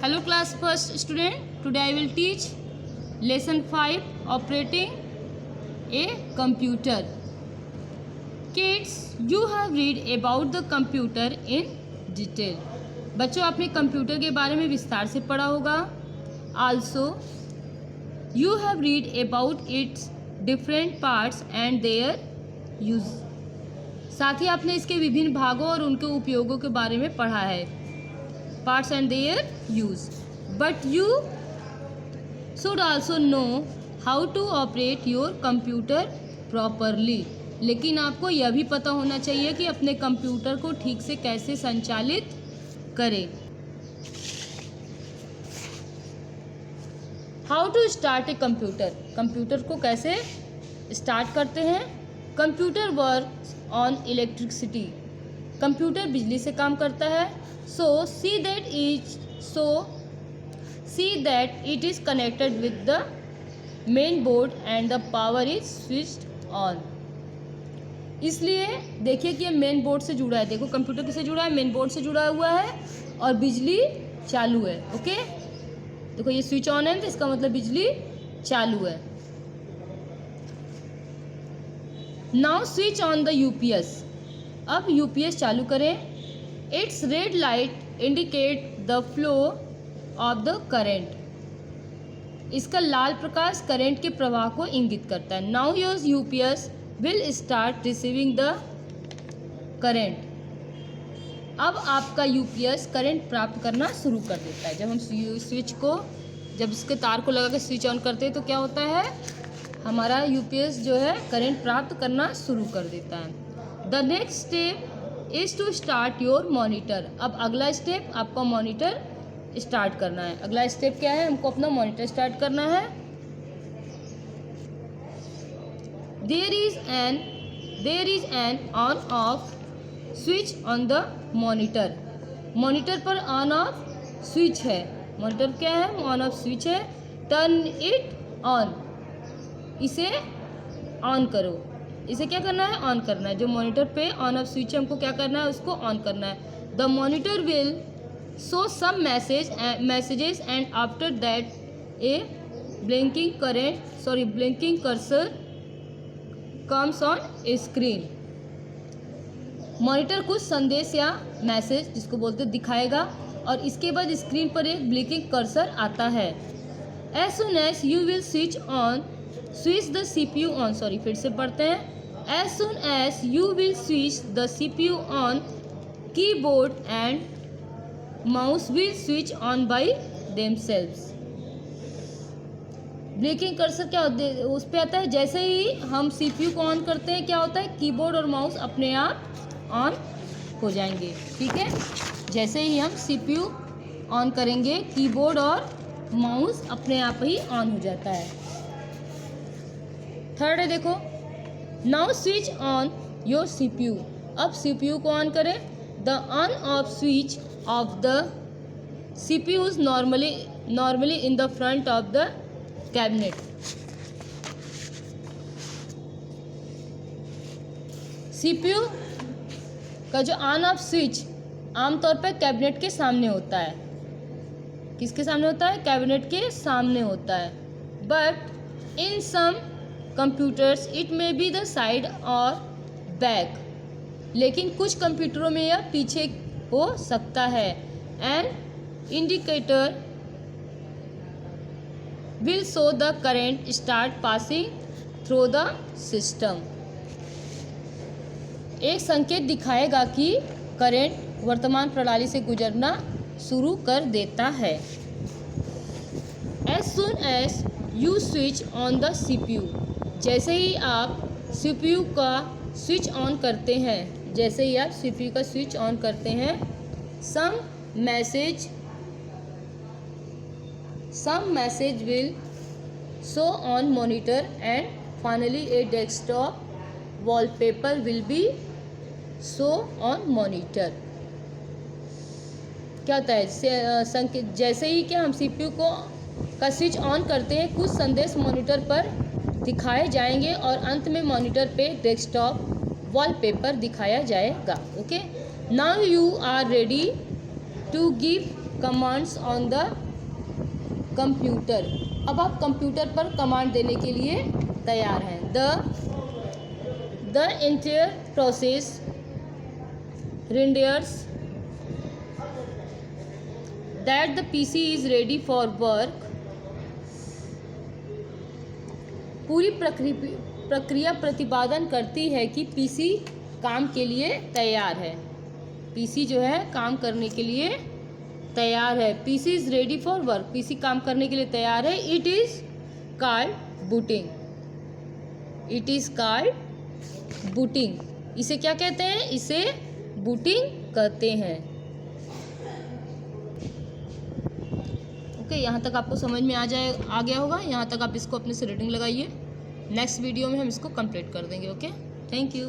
Hello class first student. Today I will teach lesson 5 operating a computer. Kids, you have read about the computer in detail. बच्चों आपने computer के बारे में विस्तार से पढ़ा होगा. Also you have read about its different parts and their use. साथ ही आपने इसके विभिन्न भागों और उनके उपयोगों के बारे में पढ़ा है. Parts and their use. But you should also know how to operate your computer properly. लेकिन आपको यह भी पता होना चाहिए कि अपने कंप्यूटर को ठीक से कैसे संचालित करें. How to start a computer. Computer को कैसे स्टार्ट करते हैं. Computer works on electricity. Computer बिजली से काम करता है. So see that it is connected with the main board and the power is switched on. इसलिए देखिए कि ये मेन बोर्ड से जुड़ा है. देखो कंप्यूटर किससे जुड़ा है, मेन बोर्ड से जुड़ा हुआ है और बिजली चालू है. ओके, देखो ये स्विच ऑन है तो इसका मतलब बिजली चालू है. Now switch on the UPS. अब यूपीएस चालू करें. It's red light indicate the flow of the current. इसका लाल प्रकाश करेंट के प्रवाह को इंगित करता है. Now your UPS will start receiving the current. अब आपका यूपीएस करंट प्राप्त करना शुरू कर देता है. जब हम स्विच को, जब इसके तार को लगा के स्विच ऑन करते हैं तो क्या होता है, हमारा यूपीएस जो है करंट प्राप्त करना शुरू कर देता है. The next step is to start your monitor. अब अगला स्टेप आपको मॉनिटर स्टार्ट करना है. अगला स्टेप क्या है, हमको अपना मॉनिटर स्टार्ट करना है. There is an on off switch on the monitor. Monitor पर ऑन ऑफ स्विच है. मॉनिटर क्या है, ऑन ऑफ स्विच है. Turn it on. इसे ऑन करो. इसे क्या करना है, ऑन करना है. जो मॉनिटर पे ऑन ऑफ स्विच है हमको क्या करना है, उसको ऑन करना है. The monitor will show some messages and after that a blinking cursor comes on a screen. Monitor कुछ संदेश या मैसेज जिसको बोलते दिखाएगा और इसके बाद स्क्रीन पर एक ब्लिंकिंग कर्सर आता है. As soon as you will switch the CPU on. फिर से पढ़ते हैं. As soon as you will switch the CPU on, keyboard and mouse will switch on by themselves. Blinking cursor क्या उस पे आता है. जैसे ही हम CPU को ऑन करते हैं क्या होता है, कीबोर्ड और माउस अपने आप ऑन हो जाएंगे. ठीक है, जैसे ही हम CPU ऑन करेंगे कीबोर्ड और माउस अपने आप ही ऑन हो जाता है. थर्ड है, देखो. Now switch on your CPU. अब CPU को ऑन करें. The on off switch off the CPU is normally in the front of the cabinet. CPU का जो ऑन ऑफ स्विच आमतौर पर कैबिनेट के सामने होता है. किसके सामने होता है, कैबिनेट के सामने होता है. But in some computers it may be the side और बैक. लेकिन कुछ कंप्यूटरों में यह पीछे हो सकता है. And indicator will show the current start passing through the system. एक संकेत दिखाएगा कि करंट वर्तमान प्रणाली से गुजरना शुरू कर देता है. As soon as you switch on the CPU. जैसे ही आप CPU का स्विच ऑन करते हैं, जैसे ही आप CPU का स्विच ऑन करते हैं, some message will show on monitor and finally a desktop wallpaper will be show on monitor. क्या होता है, संकेत जैसे ही कि हम CPU का स्विच ऑन करते हैं कुछ संदेश मॉनिटर पर दिखाए जाएंगे और अंत में मॉनिटर पे डेस्कटॉप वॉलपेपर दिखाया जाएगा. Okay, now you are ready to give commands on the computer. अब आप कंप्यूटर पर कमांड देने के लिए तैयार हैं। The entire process renders that the PC is ready for work। पूरी प्रक्रिया प्रतिपादन करती है कि पीसी काम के लिए तैयार है। पीसी जो है काम करने के लिए तैयार है। PC is ready for work, PC काम करने के लिए तैयार है। It is called booting, it is called booting. इसे क्या कहते हैं? इसे बूटिंग कहते हैं। ओके, यहाँ तक आपको समझ में आ गया होगा। यहाँ तक आप इसको अपने से रेटिंग लगाइए। नेक्स्ट वीडियो में हम इसको कंप्लीट कर देंगे। Okay, thank you.